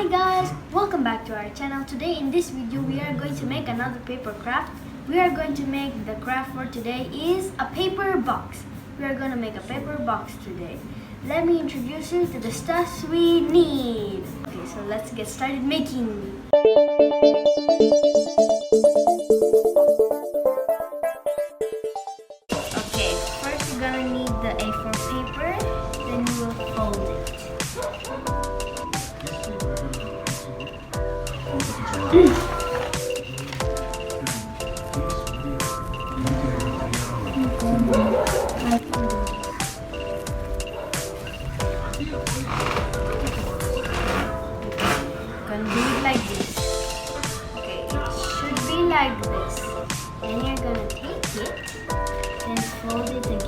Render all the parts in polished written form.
Hi guys, welcome back to our channel. Today in this video we are going to make another paper craft. We are going to make the craft for today is a paper box. We are going to make a paper box today. Let me introduce you to the stuff we need. Okay, so let's get started making. Okay, first you're gonna need the A4 paper, then you will fold it. Gonna do it like this. Okay, it should be like this. Then you're gonna take it and fold it again.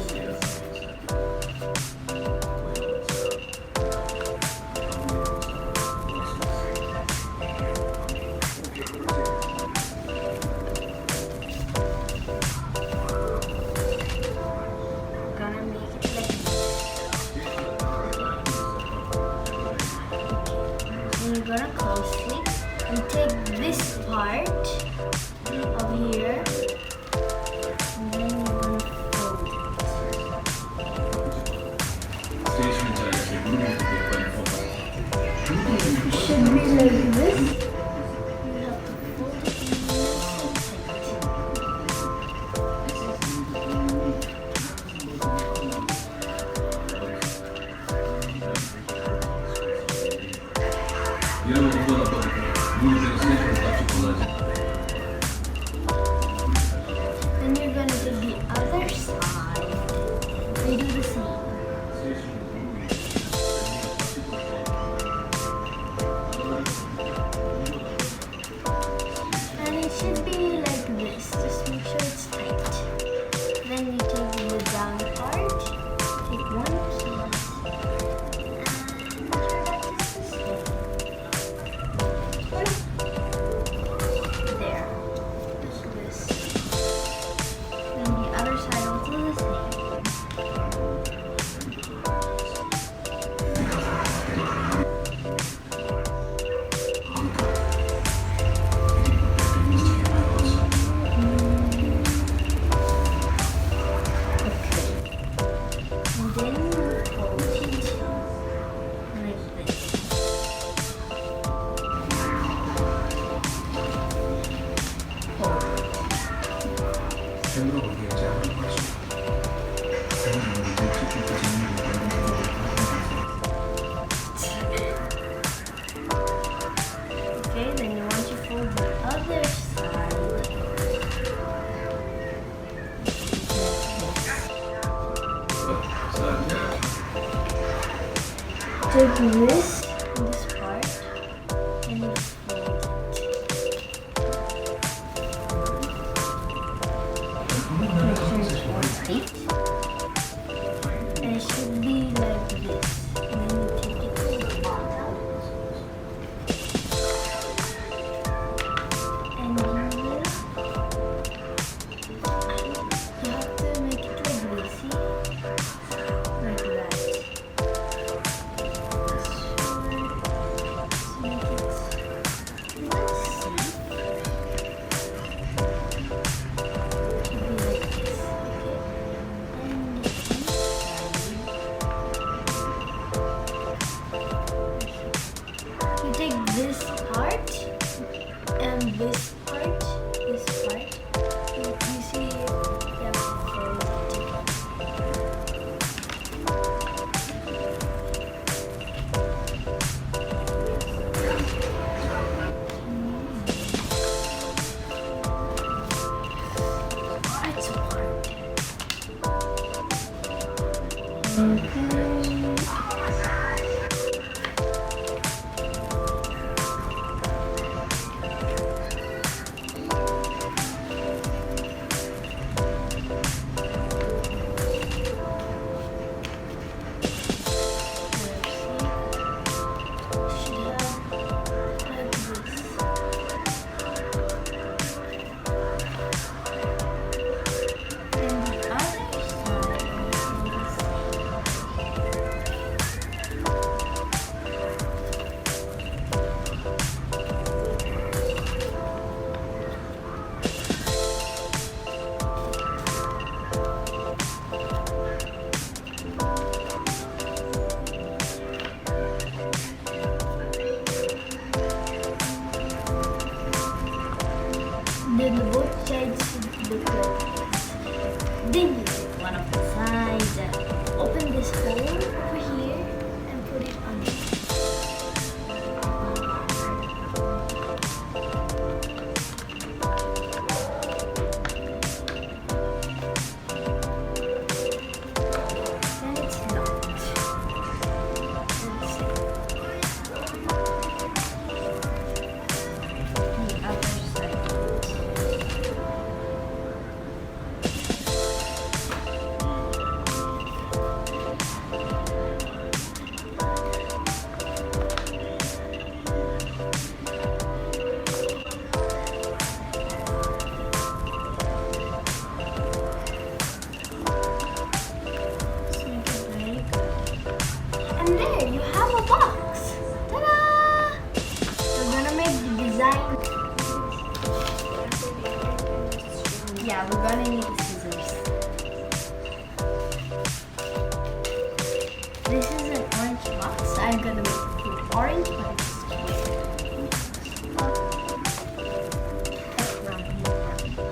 Gonna make it like this. Then you're gonna close it and take this part of here and then you're gonna fold it. Should be like this. You have to fold it Then you're gonna do the other side. They do the same. And it should be like this. Just make sure it's tight. Then you take the down part. Take one piece. And make sure that is the same. There. Just this. Then the other side also the same. And then you fold it like this. Fold. Okay, then you want to fold the other side. Take this part, and you fold it. Make sure it's all tight. And it should be like this. And then you take it to the bottom. And you have to make it like this, see? Like that. Make it nice, see? Should be like this, okay? And the inside. You take this part and this part. You see, you have to fold it together. It's so hard. Then you take one of the sides and open this hole over here and put it on. Then it's locked. Let's see. The other side. And there you have a box. Ta-da! We're gonna make the design. Yeah, we're gonna need the scissors. This is an orange box. I'm gonna make it orange, but it's square. That's round here.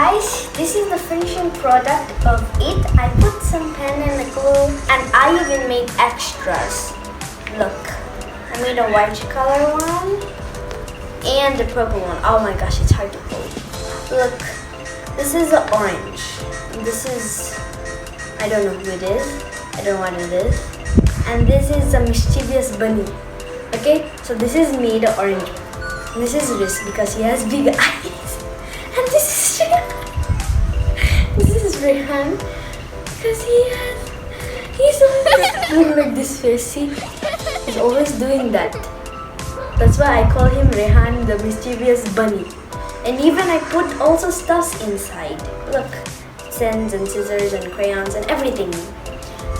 Guys, this is the finishing product of it. I put some pen and glue and I even made extras. Look, I made a white color one and the purple one. Oh my gosh, it's hard to hold. Look, this is the orange. This is, I don't know who it is. I don't know what it is. And this is a mischievous bunny. Okay, so this is me, the orange. And this is Riz because he has big eyes. And this is Rehan. This is Rehan because he's always doing like this face. See, he's always doing that. That's why I call him Rehan, the mischievous bunny. And even I put also stuffs inside. Look, pens and scissors and crayons and everything.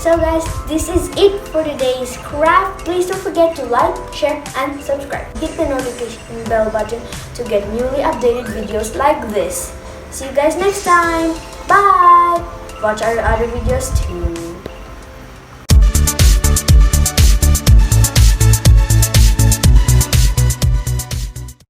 So guys, this is it for today's craft. Please don't forget to like, share and subscribe. Hit the notification bell button to get newly updated videos like this. See you guys next time. Bye! Watch our other videos too.